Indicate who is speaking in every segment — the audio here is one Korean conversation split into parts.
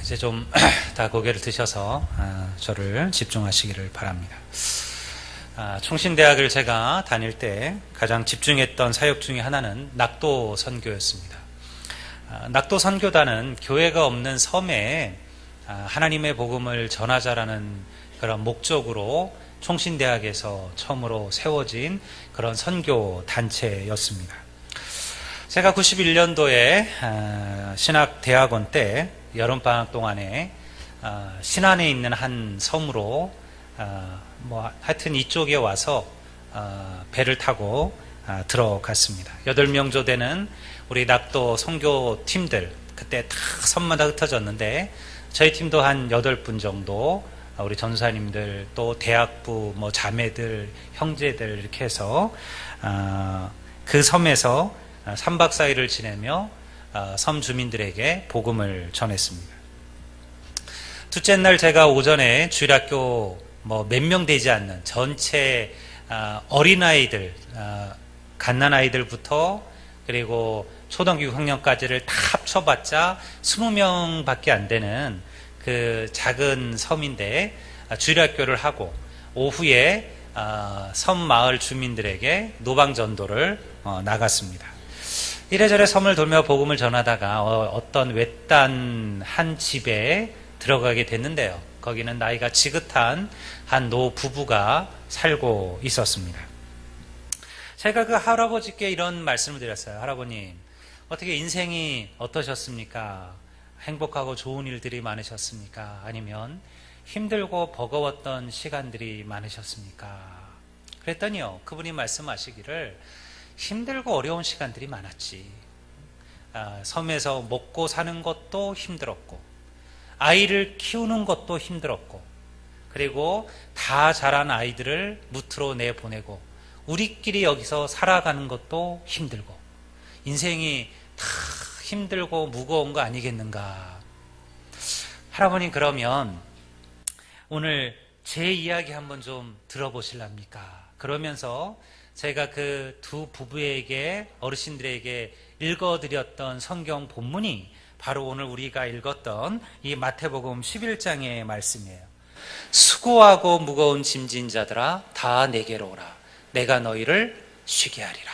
Speaker 1: 이제 좀 다 고개를 드셔서 저를 집중하시기를 바랍니다. 총신대학을 제가 다닐 때 가장 집중했던 사역 중에 하나는 낙도 선교였습니다. 낙도 선교단은 교회가 없는 섬에 하나님의 복음을 전하자라는 그런 목적으로 총신대학에서 처음으로 세워진 그런 선교 단체였습니다. 제가 91년도에 신학대학원 때 여름방학 동안에 신안에 있는 한 섬으로 하여튼 이쪽에 와서 배를 타고 들어갔습니다. 8명조 되는 우리 낙도 선교팀들, 그때 다 섬마다 흩어졌는데 저희 팀도 한 8분 정도, 우리 전사님들 또 대학부 자매들, 형제들 이렇게 해서 그 섬에서 3박 4일을 지내며 섬 주민들에게 복음을 전했습니다. 둘째 날 제가 오전에 주일학교 몇 명 되지 않는 전체 어린아이들, 갓난아이들부터 그리고 초등학교 6학년까지를 다 합쳐봤자 20명밖에 안 되는 그 작은 섬인데 주일학교를 하고 오후에 섬 마을 주민들에게 노방전도를 나갔습니다. 이래저래 섬을 돌며 복음을 전하다가 어떤 외딴 한 집에 들어가게 됐는데요. 거기는 나이가 지긋한 한 노 부부가 살고 있었습니다. 제가 그 할아버지께 이런 말씀을 드렸어요. 할아버님, 어떻게 인생이 어떠셨습니까? 행복하고 좋은 일들이 많으셨습니까? 아니면 힘들고 버거웠던 시간들이 많으셨습니까? 그랬더니요, 그분이 말씀하시기를 힘들고 어려운 시간들이 많았지. 섬에서 먹고 사는 것도 힘들었고, 아이를 키우는 것도 힘들었고, 그리고 다 자란 아이들을 무트로 내보내고 우리끼리 여기서 살아가는 것도 힘들고, 인생이 다 힘들고 무거운 거 아니겠는가. 할아버님, 그러면 오늘 제 이야기 한번 좀 들어보실랍니까? 그러면서 제가 그 두 부부에게, 어르신들에게 읽어드렸던 성경 본문이 바로 오늘 우리가 읽었던 이 마태복음 11장의 말씀이에요. 수고하고 무거운 짐진 자들아 다 내게로 오라. 내가 너희를 쉬게 하리라.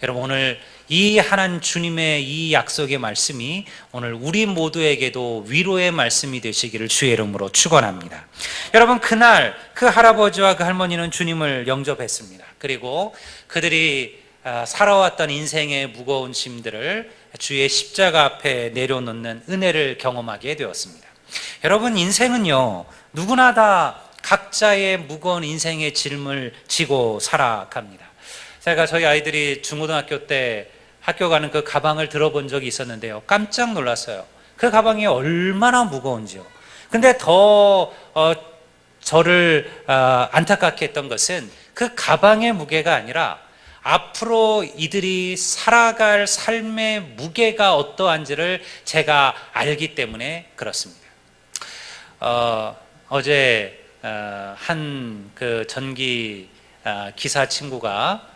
Speaker 1: 여러분, 오늘 이 하나님 주님의 이 약속의 말씀이 오늘 우리 모두에게도 위로의 말씀이 되시기를 주의 이름으로 축원합니다. 여러분, 그날 그 할아버지와 그 할머니는 주님을 영접했습니다. 그리고 그들이 살아왔던 인생의 무거운 짐들을 주의 십자가 앞에 내려놓는 은혜를 경험하게 되었습니다. 여러분, 인생은요, 누구나 다 각자의 무거운 인생의 짐을 지고 살아갑니다. 제가 저희 아이들이 중고등학교 때 학교 가는 그 가방을 들어본 적이 있었는데요, 깜짝 놀랐어요. 그 가방이 얼마나 무거운지요. 근데 더 저를 안타깝게 했던 것은 그 가방의 무게가 아니라 앞으로 이들이 살아갈 삶의 무게가 어떠한지를 제가 알기 때문에 그렇습니다. 어제 한 그 전기 기사 친구가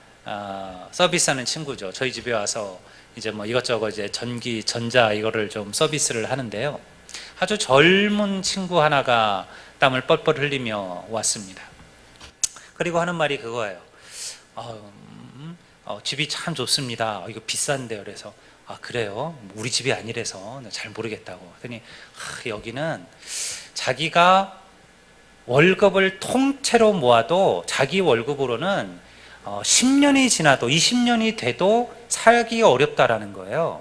Speaker 1: 서비스하는 친구죠. 저희 집에 와서 이제 이것저것 이제 전기 전자 이거를 좀 서비스를 하는데요. 아주 젊은 친구 하나가 땀을 뻘뻘 흘리며 왔습니다. 그리고 하는 말이 그거예요. 집이 참 좋습니다. 이거 비싼데요. 그래서 그래요? 우리 집이 아니라서 잘 모르겠다고. 그랬더니 여기는 자기가 월급을 통째로 모아도 자기 월급으로는 10년이 지나도 20년이 돼도 살기 어렵다라는 거예요.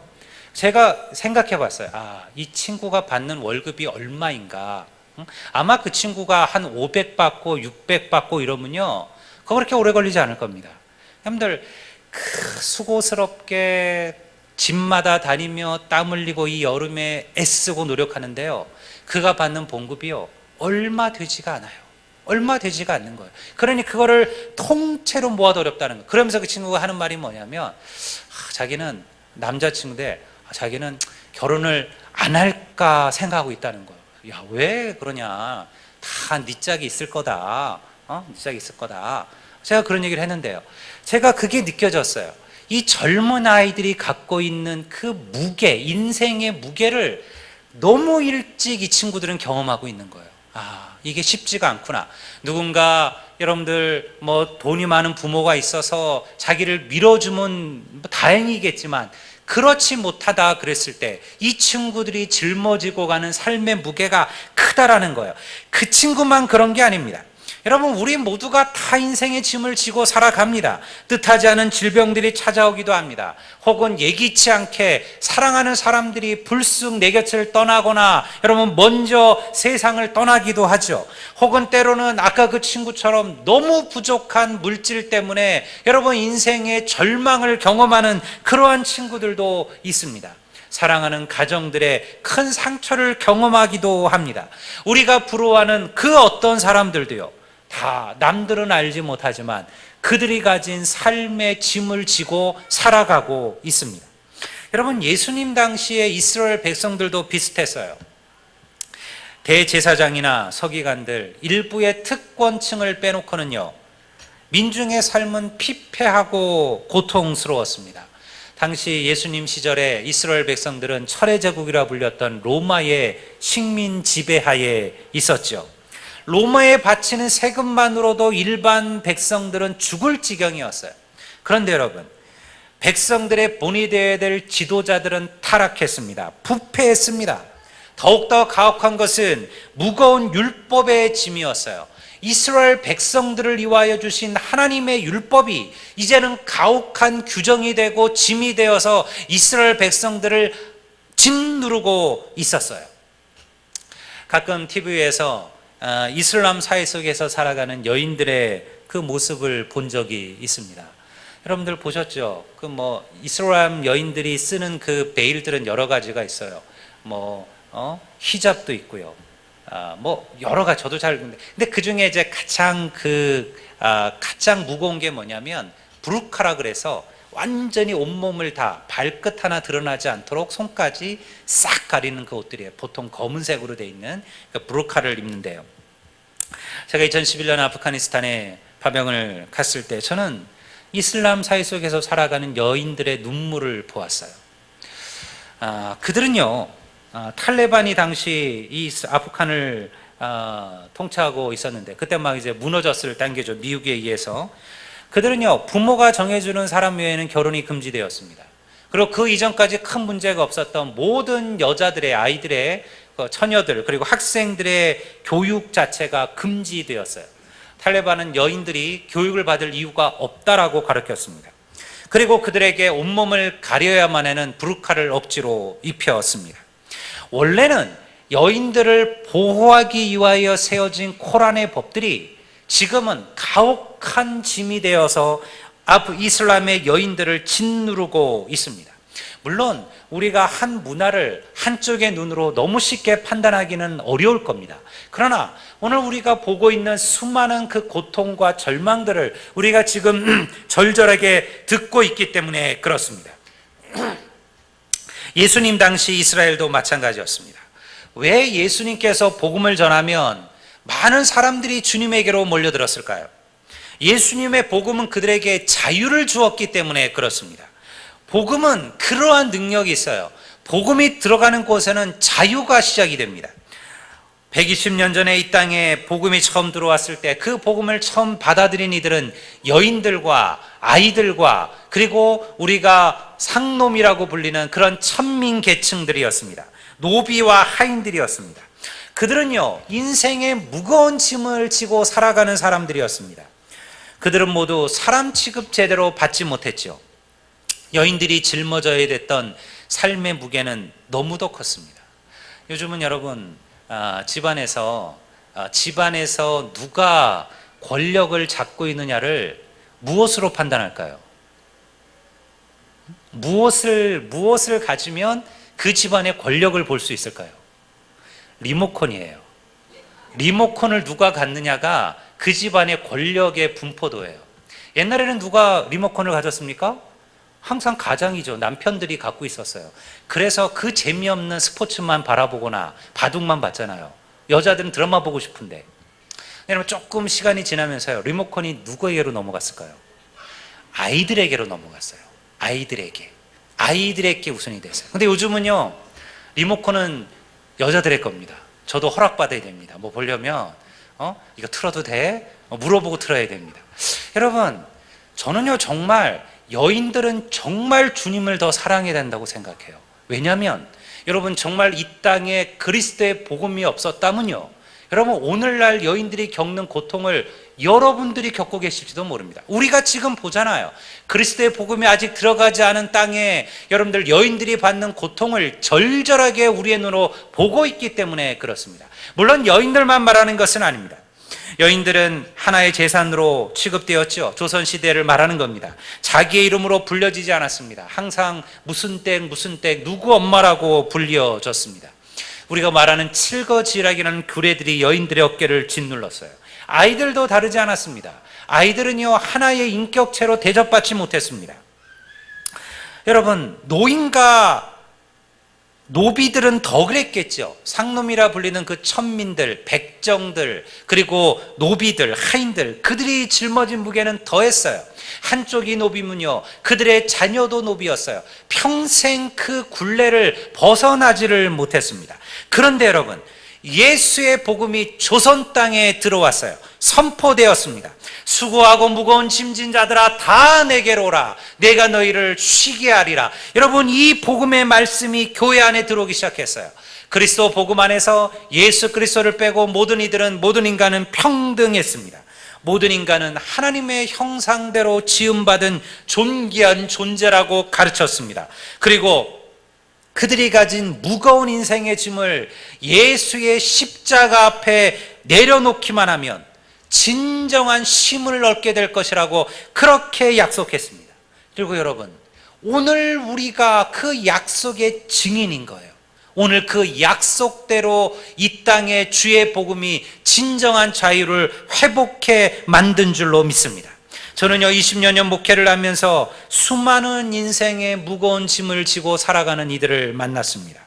Speaker 1: 제가 생각해 봤어요. 이 친구가 받는 월급이 얼마인가. 아마 그 친구가 한 500 받고 600 받고 이러면요, 그거 그렇게 오래 걸리지 않을 겁니다. 여러분들, 수고스럽게 집마다 다니며 땀 흘리고 이 여름에 애쓰고 노력하는데요, 그가 받는 봉급이요, 얼마 되지가 않아요. 얼마 되지가 않는 거예요. 그러니 그거를 통째로 모아도 어렵다는 거예요. 그러면서 그 친구가 하는 말이 뭐냐면, 자기는 남자친구인데 자기는 결혼을 안 할까 생각하고 있다는 거예요. 야, 왜 그러냐. 다 네 짝이 있을 거다. 네 짝이 있을 거다. 제가 그런 얘기를 했는데요, 제가 그게 느껴졌어요. 이 젊은 아이들이 갖고 있는 그 무게, 인생의 무게를 너무 일찍 이 친구들은 경험하고 있는 거예요. 아, 이게 쉽지가 않구나. 누군가 여러분들 뭐 돈이 많은 부모가 있어서 자기를 밀어주면 뭐 다행이겠지만 그렇지 못하다 그랬을 때 이 친구들이 짊어지고 가는 삶의 무게가 크다라는 거예요. 그 친구만 그런 게 아닙니다. 여러분, 우리 모두가 다 인생의 짐을 지고 살아갑니다. 뜻하지 않은 질병들이 찾아오기도 합니다. 혹은 예기치 않게 사랑하는 사람들이 불쑥 내 곁을 떠나거나 여러분 먼저 세상을 떠나기도 하죠. 혹은 때로는 아까 그 친구처럼 너무 부족한 물질 때문에 여러분 인생의 절망을 경험하는 그러한 친구들도 있습니다. 사랑하는 가정들의 큰 상처를 경험하기도 합니다. 우리가 부러워하는 그 어떤 사람들도요, 다 남들은 알지 못하지만 그들이 가진 삶의 짐을 지고 살아가고 있습니다. 여러분, 예수님 당시에 이스라엘 백성들도 비슷했어요. 대제사장이나 서기관들 일부의 특권층을 빼놓고는요, 민중의 삶은 피폐하고 고통스러웠습니다. 당시 예수님 시절에 이스라엘 백성들은 철회제국이라 불렸던 로마의 식민 지배하에 있었죠. 로마에 바치는 세금만으로도 일반 백성들은 죽을 지경이었어요. 그런데 여러분, 백성들의 본이 되어야 될 지도자들은 타락했습니다. 부패했습니다. 더욱더 가혹한 것은 무거운 율법의 짐이었어요. 이스라엘 백성들을 위하여 주신 하나님의 율법이 이제는 가혹한 규정이 되고 짐이 되어서 이스라엘 백성들을 짓누르고 있었어요. 가끔 TV에서 이슬람 사회 속에서 살아가는 여인들의 그 모습을 본 적이 있습니다. 여러분들 보셨죠? 그 뭐 이슬람 여인들이 쓰는 그 베일들은 여러 가지가 있어요. 히잡도 있고요. 뭐 여러 가지 저도 잘 근데 그 중에 이제 가장 무거운 게 뭐냐면 부르카라 그래서 완전히 온몸을 다 발끝 하나 드러나지 않도록 손까지 싹 가리는 그 옷들이에요. 보통 검은색으로 되어 있는 그 부르카를 입는데요. 제가 2011년 아프가니스탄에 파병을 갔을 때 저는 이슬람 사회 속에서 살아가는 여인들의 눈물을 보았어요. 그들은요, 탈레반이 당시 이 아프간을 통치하고 있었는데 그때 막 이제 무너졌을 단계죠. 미국에 의해서. 그들은요, 부모가 정해주는 사람 외에는 결혼이 금지되었습니다. 그리고 그 이전까지 큰 문제가 없었던 모든 여자들의, 아이들의, 처녀들 그리고 학생들의 교육 자체가 금지되었어요. 탈레반은 여인들이 교육을 받을 이유가 없다라고 가르쳤습니다. 그리고 그들에게 온몸을 가려야만 하는 부르카를 억지로 입혔습니다. 원래는 여인들을 보호하기 위하여 세워진 코란의 법들이 지금은 가혹한 짐이 되어서 이슬람의 여인들을 짓누르고 있습니다. 물론 우리가 한 문화를 한쪽의 눈으로 너무 쉽게 판단하기는 어려울 겁니다. 그러나 오늘 우리가 보고 있는 수많은 그 고통과 절망들을 우리가 지금 절절하게 듣고 있기 때문에 그렇습니다. 예수님 당시 이스라엘도 마찬가지였습니다. 왜 예수님께서 복음을 전하면 많은 사람들이 주님에게로 몰려들었을까요? 예수님의 복음은 그들에게 자유를 주었기 때문에 그렇습니다. 복음은 그러한 능력이 있어요. 복음이 들어가는 곳에는 자유가 시작이 됩니다. 120년 전에 이 땅에 복음이 처음 들어왔을 때 그 복음을 처음 받아들인 이들은 여인들과 아이들과 그리고 우리가 상놈이라고 불리는 그런 천민 계층들이었습니다. 노비와 하인들이었습니다. 그들은요, 인생의 무거운 짐을 지고 살아가는 사람들이었습니다. 그들은 모두 사람 취급 제대로 받지 못했죠. 여인들이 짊어져야 됐던 삶의 무게는 너무도 컸습니다. 요즘은 여러분, 집안에서 누가 권력을 잡고 있느냐를 무엇으로 판단할까요? 무엇을 가지면 그 집안의 권력을 볼 수 있을까요? 리모컨이에요. 리모컨을 누가 갖느냐가 그 집안의 권력의 분포도예요. 옛날에는 누가 리모컨을 가졌습니까? 항상 가장이죠. 남편들이 갖고 있었어요. 그래서 그 재미없는 스포츠만 바라보거나 바둑만 봤잖아요. 여자들은 드라마 보고 싶은데. 여러분, 조금 시간이 지나면서요, 리모컨이 누구에게로 넘어갔을까요? 아이들에게로 넘어갔어요. 아이들에게 우선이 됐어요. 근데 요즘은요, 리모컨은 여자들의 겁니다. 저도 허락받아야 됩니다. 뭐 보려면 이거 틀어도 돼? 물어보고 틀어야 됩니다. 여러분, 저는요 정말 여인들은 정말 주님을 더 사랑해야 된다고 생각해요. 왜냐하면 여러분 정말 이 땅에 그리스도의 복음이 없었다면요, 여러분 오늘날 여인들이 겪는 고통을 여러분들이 겪고 계실지도 모릅니다. 우리가 지금 보잖아요. 그리스도의 복음이 아직 들어가지 않은 땅에 여러분들 여인들이 받는 고통을 절절하게 우리의 눈으로 보고 있기 때문에 그렇습니다. 물론 여인들만 말하는 것은 아닙니다. 여인들은 하나의 재산으로 취급되었죠. 조선시대를 말하는 겁니다. 자기의 이름으로 불려지지 않았습니다. 항상 무슨 댁 누구 엄마라고 불려졌습니다. 우리가 말하는 칠거지락이라는 규례들이 여인들의 어깨를 짓눌렀어요. 아이들도 다르지 않았습니다. 아이들은요 하나의 인격체로 대접받지 못했습니다. 여러분, 노인과 노비들은 더 그랬겠죠. 상놈이라 불리는 그 천민들, 백정들, 그리고 노비들, 하인들, 그들이 짊어진 무게는 더했어요. 한쪽이 노비면요, 그들의 자녀도 노비였어요. 평생 그 굴레를 벗어나지를 못했습니다. 그런데 여러분, 예수의 복음이 조선 땅에 들어왔어요. 선포되었습니다. 수고하고 무거운 짐진 자들아 다 내게로 오라. 내가 너희를 쉬게 하리라. 여러분, 이 복음의 말씀이 교회 안에 들어오기 시작했어요. 그리스도 복음 안에서 예수 그리스도를 빼고 모든 인간은 평등했습니다. 모든 인간은 하나님의 형상대로 지음받은 존귀한 존재라고 가르쳤습니다. 그리고 그들이 가진 무거운 인생의 짐을 예수의 십자가 앞에 내려놓기만 하면 진정한 쉼을 얻게 될 것이라고 그렇게 약속했습니다. 그리고 여러분, 오늘 우리가 그 약속의 증인인 거예요. 오늘 그 약속대로 이 땅에 주의 복음이 진정한 자유를 회복해 만든 줄로 믿습니다. 저는요 20여 년 목회를 하면서 수많은 인생의 무거운 짐을 지고 살아가는 이들을 만났습니다.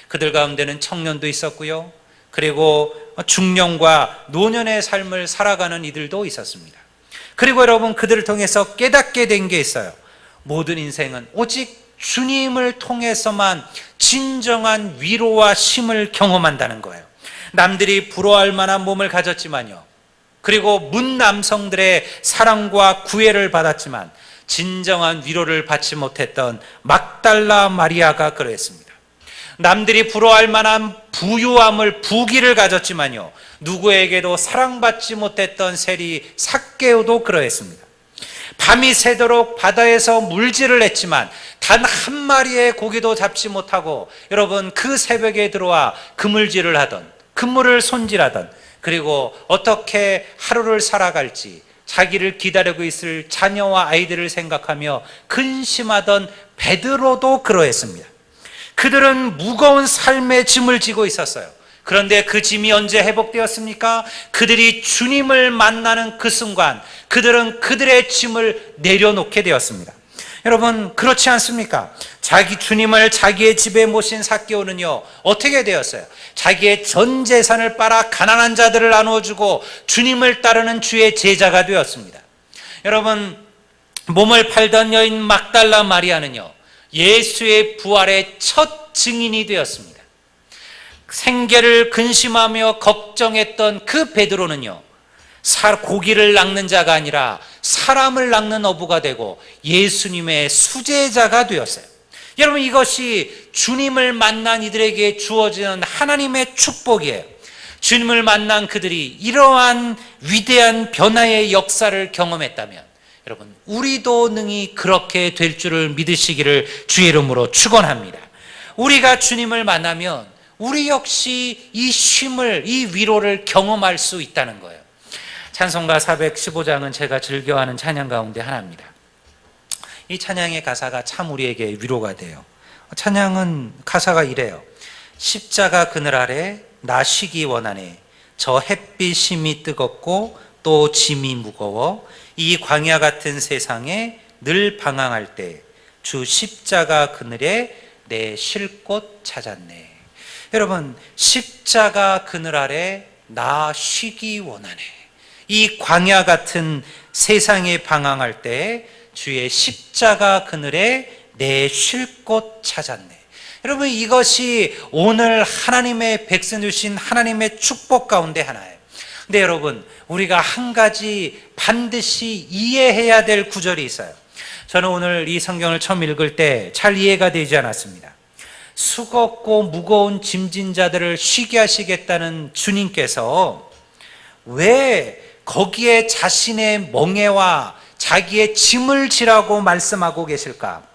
Speaker 1: 그들 가운데는 청년도 있었고요, 그리고 중년과 노년의 삶을 살아가는 이들도 있었습니다. 그리고 여러분, 그들을 통해서 깨닫게 된 게 있어요. 모든 인생은 오직 주님을 통해서만 진정한 위로와 쉼을 경험한다는 거예요. 남들이 부러워할 만한 몸을 가졌지만요, 그리고 문 남성들의 사랑과 구애를 받았지만 진정한 위로를 받지 못했던 막달라 마리아가 그랬습니다. 남들이 부러워할 만한 부유함을, 부귀를 가졌지만요, 누구에게도 사랑받지 못했던 세리 삭개오도 그러했습니다. 밤이 새도록 바다에서 물질을 했지만 단 한 마리의 고기도 잡지 못하고 여러분, 그 새벽에 들어와 그물질을 하던, 그물을 손질하던, 그리고 어떻게 하루를 살아갈지 자기를 기다리고 있을 자녀와 아이들을 생각하며 근심하던 베드로도 그러했습니다. 그들은 무거운 삶의 짐을 지고 있었어요. 그런데 그 짐이 언제 회복되었습니까? 그들이 주님을 만나는 그 순간 그들은 그들의 짐을 내려놓게 되었습니다. 여러분, 그렇지 않습니까? 자기 주님을 자기의 집에 모신 삭개오는요 어떻게 되었어요? 자기의 전 재산을 빨아 가난한 자들을 나누어주고 주님을 따르는 주의 제자가 되었습니다. 여러분, 몸을 팔던 여인 막달라 마리아는요 예수의 부활의 첫 증인이 되었습니다. 생계를 근심하며 걱정했던 그 베드로는요 고기를 낚는 자가 아니라 사람을 낚는 어부가 되고 예수님의 수제자가 되었어요. 여러분, 이것이 주님을 만난 이들에게 주어지는 하나님의 축복이에요. 주님을 만난 그들이 이러한 위대한 변화의 역사를 경험했다면 여러분, 우리도 능히 그렇게 될 줄을 믿으시기를 주의 이름으로 축원합니다. 우리가 주님을 만나면 우리 역시 이 쉼을, 이 위로를 경험할 수 있다는 거예요. 찬송가 415장은 제가 즐겨하는 찬양 가운데 하나입니다. 이 찬양의 가사가 참 우리에게 위로가 돼요. 찬양은 가사가 이래요. 십자가 그늘 아래 나 쉬기 원하네. 저 햇빛 심이 뜨겁고 또 짐이 무거워 이 광야 같은 세상에 늘 방황할 때 주 십자가 그늘에 내 쉴 곳 찾았네. 여러분, 십자가 그늘 아래 나 쉬기 원하네. 이 광야 같은 세상에 방황할 때 주의 십자가 그늘에 내 쉴 곳 찾았네. 여러분, 이것이 오늘 하나님의 백성 주신 하나님의 축복 가운데 하나예요. 근데 여러분, 우리가 한 가지 반드시 이해해야 될 구절이 있어요. 저는 오늘 이 성경을 처음 읽을 때 잘 이해가 되지 않았습니다. 수고없고 무거운 짐진 자들을 쉬게 하시겠다는 주님께서 왜 거기에 자신의 멍에와 자기의 짐을 지라고 말씀하고 계실까?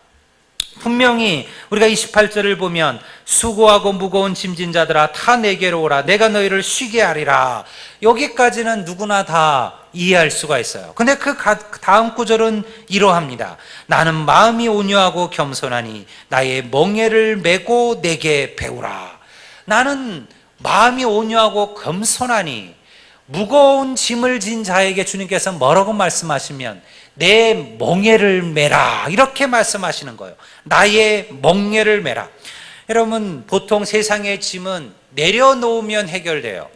Speaker 1: 분명히 우리가 28절을 보면 수고하고 무거운 짐진 자들아 다 내게로 오라 내가 너희를 쉬게 하리라. 여기까지는 누구나 다 이해할 수가 있어요. 근데 그 다음 구절은 이러합니다. 나는 마음이 온유하고 겸손하니 나의 멍에를 메고 내게 배우라. 나는 마음이 온유하고 겸손하니, 무거운 짐을 진 자에게 주님께서 뭐라고 말씀하시면 내 멍에를 메라 이렇게 말씀하시는 거예요. 나의 멍에를 메라. 여러분, 보통 세상의 짐은 내려놓으면 해결돼요.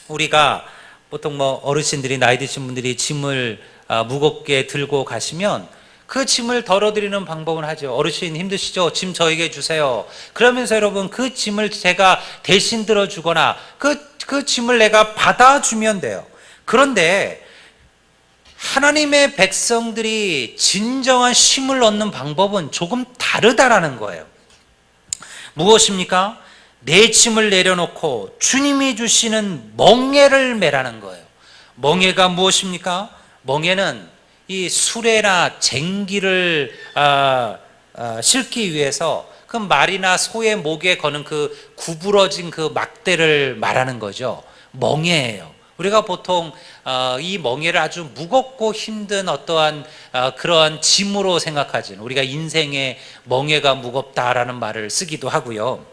Speaker 1: 우리가 보통 어르신들이, 나이 드신 분들이 짐을 무겁게 들고 가시면 그 짐을 덜어드리는 방법은 하죠. 어르신 힘드시죠? 짐 저에게 주세요. 그러면서 여러분, 그 짐을 제가 대신 들어주거나 그 짐을 내가 받아주면 돼요. 그런데 하나님의 백성들이 진정한 쉼을 얻는 방법은 조금 다르다라는 거예요. 무엇입니까? 내 짐을 내려놓고 주님이 주시는 멍에를 메라는 거예요. 멍에가 무엇입니까? 멍에는 이 수레나 쟁기를 싣기 위해서 그 말이나 소의 목에 거는 그 구부러진 그 막대를 말하는 거죠. 멍에예요. 우리가 보통 이 멍에를 아주 무겁고 힘든 어떠한 그러한 짐으로 생각하지는, 우리가 인생의 멍에가 무겁다라는 말을 쓰기도 하고요.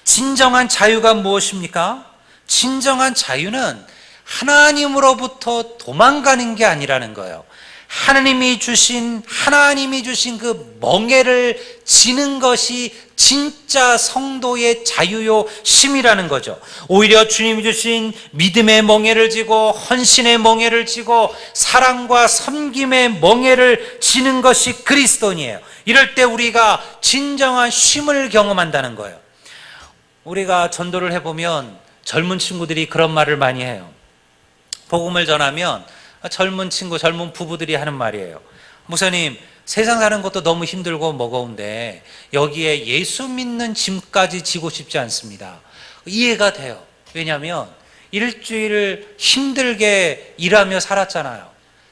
Speaker 1: 진정한 자유가 무엇입니까? 진정한 자유는 하나님으로부터 도망가는 게 아니라는 거예요. 하나님이 주신 그 멍에를 지는 것이 진짜 성도의 자유요 쉼이라는 거죠. 오히려 주님이 주신 믿음의 멍에를 지고 헌신의 멍에를 지고 사랑과 섬김의 멍에를 지는 것이 그리스도인이에요. 이럴 때 우리가 진정한 쉼을 경험한다는 거예요. 우리가 전도를 해보면 젊은 친구들이 그런 말을 많이 해요. 복음을 전하면 젊은 친구, 젊은 부부들이 하는 말이에요. 목사님, 세상 사는 것도 너무 힘들고 무거운데 여기에 예수 믿는 짐까지 지고 싶지 않습니다. 이해가 돼요. 왜냐하면 일주일을 힘들게 일하며 살았잖아요.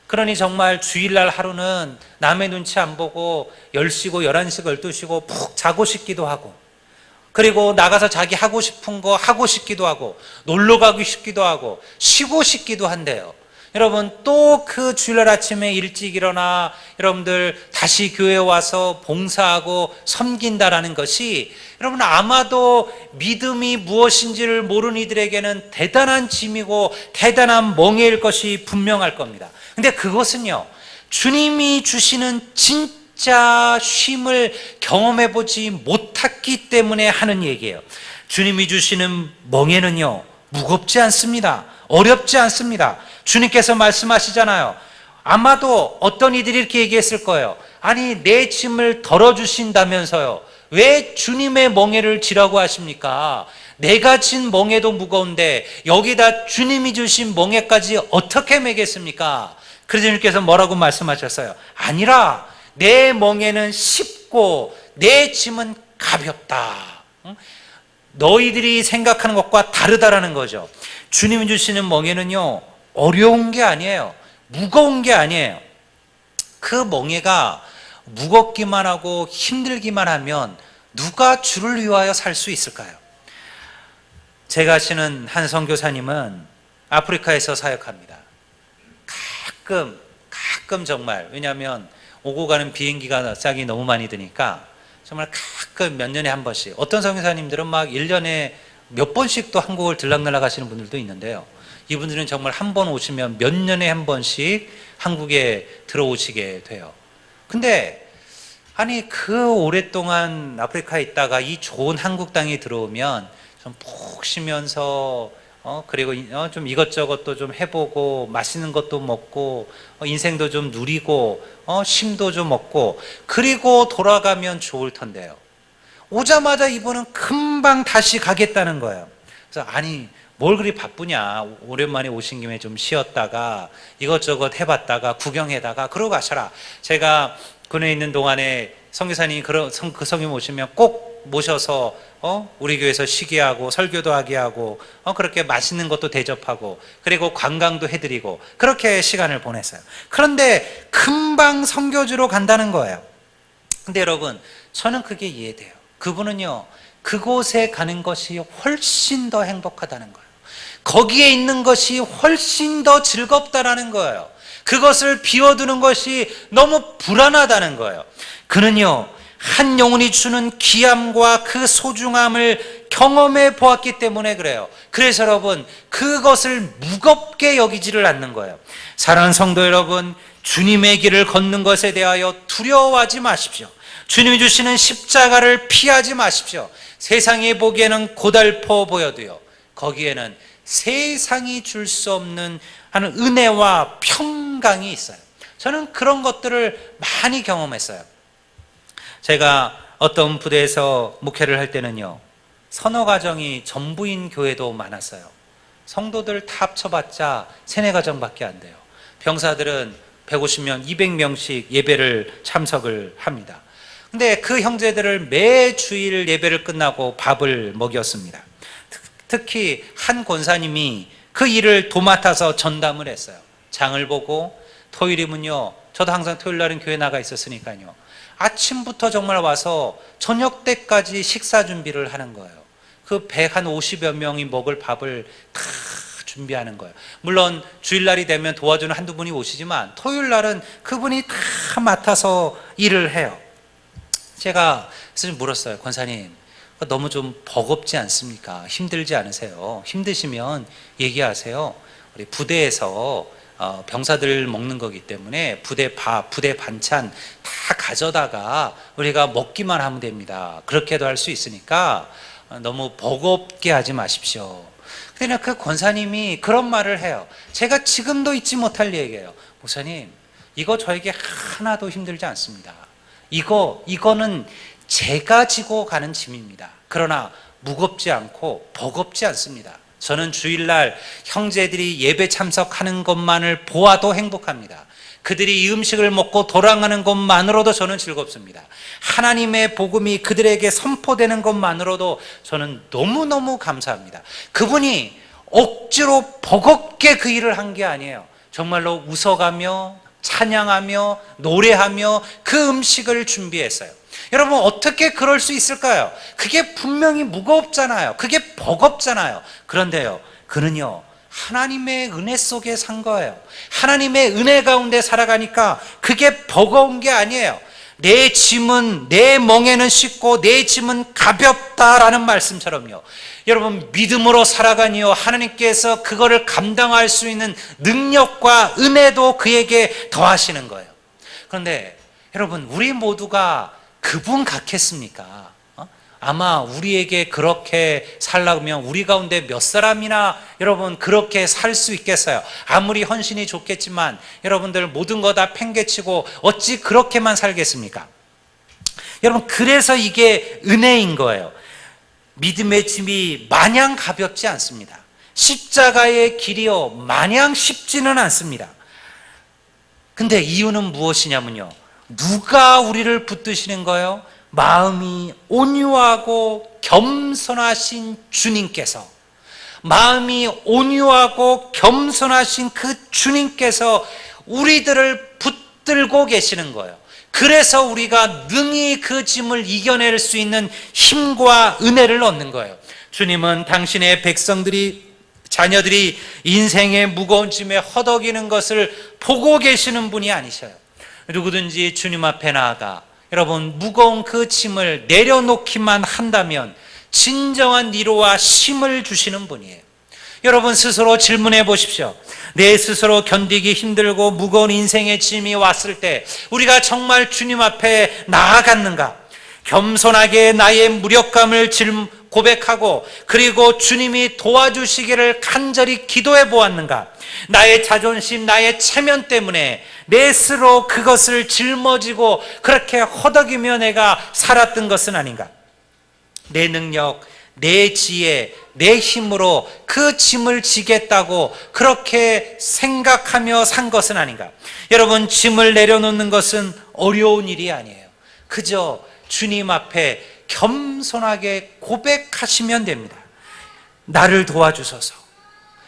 Speaker 1: 그러니 정말 주일날 하루는 남의 눈치 안 보고 10시고 11시고 12시고 푹 자고 싶기도 하고, 그리고 나가서 자기 하고 싶은 거 하고 싶기도 하고, 놀러 가고 싶기도 하고, 쉬고 싶기도 한데요. 여러분, 또 그 주일날 아침에 일찍 일어나 여러분들 다시 교회에 와서 봉사하고 섬긴다라는 것이, 여러분 아마도 믿음이 무엇인지를 모르는 이들에게는 대단한 짐이고 대단한 멍에일 것이 분명할 겁니다. 근데 그것은요, 주님이 주시는 진짜 쉼을 경험해보지 못했기 때문에 하는 얘기예요. 주님이 주시는 멍에는요, 무겁지 않습니다. 어렵지 않습니다. 주님께서 말씀하시잖아요. 아마도 어떤 이들이 이렇게 얘기했을 거예요. 아니, 내 짐을 덜어주신다면서요, 왜 주님의 멍에를 지라고 하십니까? 내가 진 멍에도 무거운데 여기다 주님이 주신 멍에까지 어떻게 매겠습니까? 그래서 주님께서 뭐라고 말씀하셨어요? 아니라 내 멍에는 쉽고 내 짐은 가볍다. 너희들이 생각하는 것과 다르다라는 거죠. 주님이 주시는 멍에는요, 어려운 게 아니에요. 무거운 게 아니에요. 그 멍에가 무겁기만 하고 힘들기만 하면 누가 주를 위하여 살 수 있을까요? 제가 아시는 한 선교사님은 아프리카에서 사역합니다. 가끔 정말, 왜냐하면 오고 가는 비행기가 짝이 너무 많이 드니까 정말 가끔 몇 년에 한 번씩, 어떤 선교사님들은 막 1년에 몇 번씩 또 한국을 들락날락 하시는 분들도 있는데요. 이분들은 정말 한 번 오시면 몇 년에 한 번씩 한국에 들어오시게 돼요. 근데 아니, 그 오랫동안 아프리카에 있다가 이 좋은 한국 땅에 들어오면 좀 푹 쉬면서 그리고 좀 이것저것도 좀 해보고 맛있는 것도 먹고 인생도 좀 누리고 쉼도 좀 얻고, 그리고 돌아가면 좋을 텐데요. 오자마자 이분은 금방 다시 가겠다는 거예요. 그래서 아니 뭘 그리 바쁘냐, 오랜만에 오신 김에 좀 쉬었다가 이것저것 해봤다가 구경해다가 그러고 가셔라. 제가 군에 있는 동안에 선교사님이 그 성님 오시면 꼭 모셔서 우리 교회에서 쉬게 하고 설교도 하게 하고 그렇게 맛있는 것도 대접하고 그리고 관광도 해드리고 그렇게 시간을 보냈어요. 그런데 금방 선교지로 간다는 거예요. 근데 여러분, 저는 그게 이해돼요. 그분은요, 그곳에 가는 것이 훨씬 더 행복하다는 거예요. 거기에 있는 것이 훨씬 더 즐겁다라는 거예요. 그것을 비워두는 것이 너무 불안하다는 거예요. 그는요, 한 영혼이 주는 귀함과 그 소중함을 경험해 보았기 때문에 그래요. 그래서 여러분, 그것을 무겁게 여기지를 않는 거예요. 사랑하는 성도 여러분, 주님의 길을 걷는 것에 대하여 두려워하지 마십시오. 주님이 주시는 십자가를 피하지 마십시오. 세상이 보기에는 고달퍼 보여도요, 거기에는 세상이 줄 수 없는 하는 은혜와 평강이 있어요. 저는 그런 것들을 많이 경험했어요. 제가 어떤 부대에서 목회를 할 때는요, 선호 가정이 전부인 교회도 많았어요. 성도들 다 합쳐봤자 3-4가정밖에 안 돼요. 병사들은 150명, 200명씩 예배를 참석을 합니다. 근데 그 형제들을 매 주일 예배를 끝나고 밥을 먹였습니다. 특히 한 권사님이 그 일을 도맡아서 전담을 했어요. 장을 보고, 토요일이면요, 저도 항상 토요일 날은 교회 나가 있었으니까요, 아침부터 정말 와서 저녁 때까지 식사 준비를 하는 거예요. 그 150여 명이 먹을 밥을 다 준비하는 거예요. 물론 주일날이 되면 도와주는 한두 분이 오시지만 토요일 날은 그분이 다 맡아서 일을 해요. 제가 그래서 물었어요. 권사님, 너무 좀 버겁지 않습니까? 힘들지 않으세요? 힘드시면 얘기하세요. 우리 부대에서 병사들 먹는 거기 때문에 부대 밥, 부대 반찬 다 가져다가 우리가 먹기만 하면 됩니다. 그렇게도 할 수 있으니까 너무 버겁게 하지 마십시오. 근데 그 권사님이 그런 말을 해요. 제가 지금도 잊지 못할 얘기예요. 목사님, 이거 저에게 하나도 힘들지 않습니다. 이거는 제가 지고 가는 짐입니다. 그러나 무겁지 않고 버겁지 않습니다. 저는 주일날 형제들이 예배 참석하는 것만을 보아도 행복합니다. 그들이 이 음식을 먹고 돌아가는 것만으로도 저는 즐겁습니다. 하나님의 복음이 그들에게 선포되는 것만으로도 저는 너무너무 감사합니다. 그분이 억지로 버겁게 그 일을 한 게 아니에요. 정말로 웃어가며 찬양하며 노래하며 그 음식을 준비했어요. 여러분, 어떻게 그럴 수 있을까요? 그게 분명히 무겁잖아요. 그게 버겁잖아요. 그런데요, 그는요, 하나님의 은혜 속에 산 거예요. 하나님의 은혜 가운데 살아가니까 그게 버거운 게 아니에요. 내 짐은, 내 멍에는 쉽고 내 짐은 가볍다라는 말씀처럼요, 여러분, 믿음으로 살아가니요, 하나님께서 그거를 감당할 수 있는 능력과 은혜도 그에게 더하시는 거예요. 그런데 여러분, 우리 모두가 그분 같겠습니까? 아마 우리에게 그렇게 살려면 우리 가운데 몇 사람이나 여러분 그렇게 살 수 있겠어요? 아무리 헌신이 좋겠지만 여러분들 모든 거 다 팽개치고 어찌 그렇게만 살겠습니까? 여러분, 그래서 이게 은혜인 거예요. 믿음의 짐이 마냥 가볍지 않습니다. 십자가의 길이요, 마냥 쉽지는 않습니다. 근데 이유는 무엇이냐면요, 누가 우리를 붙드시는 거예요? 마음이 온유하고 겸손하신 주님께서, 마음이 온유하고 겸손하신 그 주님께서 우리들을 붙들고 계시는 거예요. 그래서 우리가 능히 그 짐을 이겨낼 수 있는 힘과 은혜를 얻는 거예요. 주님은 당신의 자녀들이 인생의 무거운 짐에 허덕이는 것을 보고 계시는 분이 아니셔요. 누구든지 주님 앞에 나아가 여러분 무거운 그 짐을 내려놓기만 한다면 진정한 위로와 힘을 주시는 분이에요. 여러분 스스로 질문해 보십시오. 내 스스로 견디기 힘들고 무거운 인생의 짐이 왔을 때 우리가 정말 주님 앞에 나아갔는가? 겸손하게 나의 무력감을 고백하고 그리고 주님이 도와주시기를 간절히 기도해 보았는가? 나의 자존심, 나의 체면 때문에 내 스스로 그것을 짊어지고 그렇게 허덕이며 내가 살았던 것은 아닌가? 내 능력, 내 지혜, 내 힘으로 그 짐을 지겠다고 그렇게 생각하며 산 것은 아닌가. 여러분, 짐을 내려놓는 것은 어려운 일이 아니에요. 그저 주님 앞에 겸손하게 고백하시면 됩니다. 나를 도와주소서.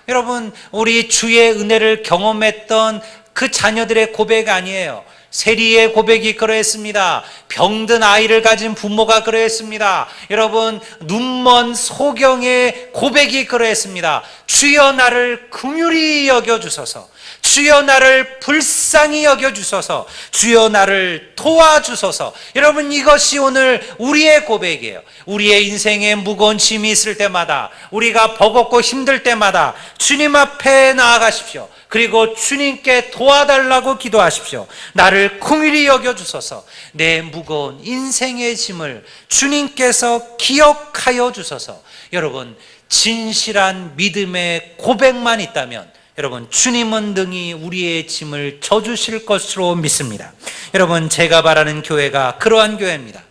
Speaker 1: 여러분, 우리 주의 은혜를 경험했던 그 자녀들의 고백 아니에요. 세리의 고백이 그러했습니다. 병든 아이를 가진 부모가 그러했습니다. 여러분, 눈먼 소경의 고백이 그러했습니다. 주여 나를 긍휼히 여겨주소서. 주여 나를 불쌍히 여겨주소서. 주여 나를 도와주소서. 여러분, 이것이 오늘 우리의 고백이에요. 우리의 인생에 무거운 짐이 있을 때마다, 우리가 버겁고 힘들 때마다 주님 앞에 나아가십시오. 그리고 주님께 도와달라고 기도하십시오. 나를 긍휼히 여겨주소서. 내 무거운 인생의 짐을 주님께서 기억하여 주소서. 여러분, 진실한 믿음의 고백만 있다면 여러분, 주님은 능히 우리의 짐을 져주실 것으로 믿습니다. 여러분, 제가 바라는 교회가 그러한 교회입니다.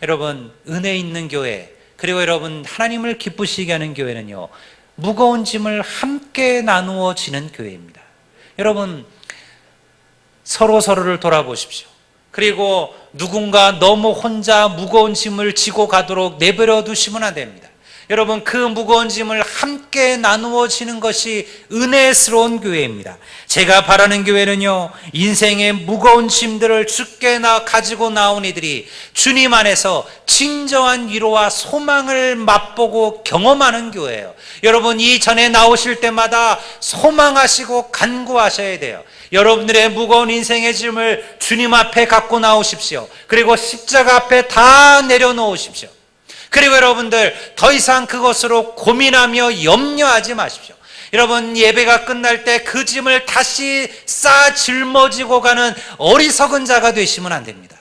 Speaker 1: 여러분, 은혜 있는 교회, 그리고 여러분 하나님을 기쁘시게 하는 교회는요, 무거운 짐을 함께 나누어 지는 교회입니다. 여러분, 서로를 돌아보십시오. 그리고 누군가 너무 혼자 무거운 짐을 지고 가도록 내버려 두시면 안 됩니다. 여러분, 그 무거운 짐을 함께 나누어 지는 것이 은혜스러운 교회입니다. 제가 바라는 교회는요, 인생의 무거운 짐들을 주께 가지고 나온 이들이 주님 안에서 진정한 위로와 소망을 맛보고 경험하는 교회예요. 여러분, 이 전에 나오실 때마다 소망하시고 간구하셔야 돼요. 여러분들의 무거운 인생의 짐을 주님 앞에 갖고 나오십시오. 그리고 십자가 앞에 다 내려놓으십시오. 그리고 여러분들 더 이상 그것으로 고민하며 염려하지 마십시오. 여러분, 예배가 끝날 때 그 짐을 다시 싸 짊어지고 가는 어리석은 자가 되시면 안 됩니다.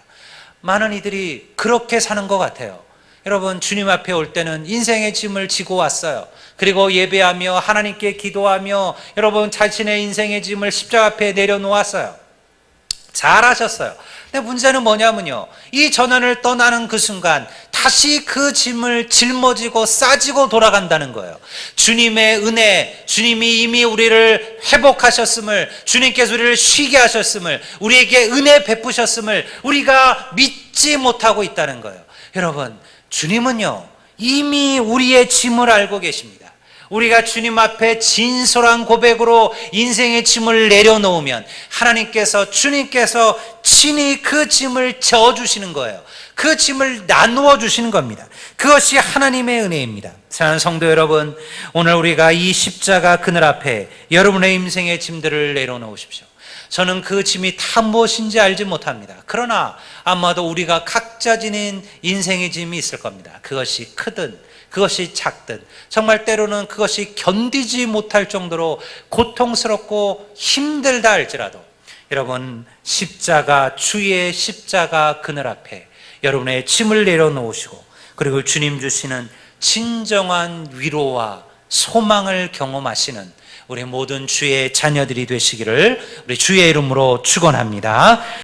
Speaker 1: 많은 이들이 그렇게 사는 것 같아요. 여러분, 주님 앞에 올 때는 인생의 짐을 지고 왔어요. 그리고 예배하며 하나님께 기도하며 여러분 자신의 인생의 짐을 십자가 앞에 내려놓았어요. 잘하셨어요. 근데 문제는 뭐냐면요, 이 전환을 떠나는 그 순간 다시 그 짐을 짊어지고 싸지고 돌아간다는 거예요. 주님의 은혜, 주님이 이미 우리를 회복하셨음을, 주님께서 우리를 쉬게 하셨음을, 우리에게 은혜 베푸셨음을 우리가 믿지 못하고 있다는 거예요. 여러분, 주님은요 이미 우리의 짐을 알고 계십니다. 우리가 주님 앞에 진솔한 고백으로 인생의 짐을 내려놓으면 하나님께서, 주님께서 친히 그 짐을 져주시는 거예요. 그 짐을 나누어 주시는 겁니다. 그것이 하나님의 은혜입니다. 사랑하는 성도 여러분, 오늘 우리가 이 십자가 그늘 앞에 여러분의 인생의 짐들을 내려놓으십시오. 저는 그 짐이 다 무엇인지 알지 못합니다. 그러나 아마도 우리가 각자 지닌 인생의 짐이 있을 겁니다. 그것이 크든 그것이 작든, 정말 때로는 그것이 견디지 못할 정도로 고통스럽고 힘들다 할지라도 여러분, 주의 십자가 그늘 앞에 여러분의 짐을 내려놓으시고, 그리고 주님 주시는 진정한 위로와 소망을 경험하시는 우리 모든 주의 자녀들이 되시기를 우리 주의 이름으로 축원합니다.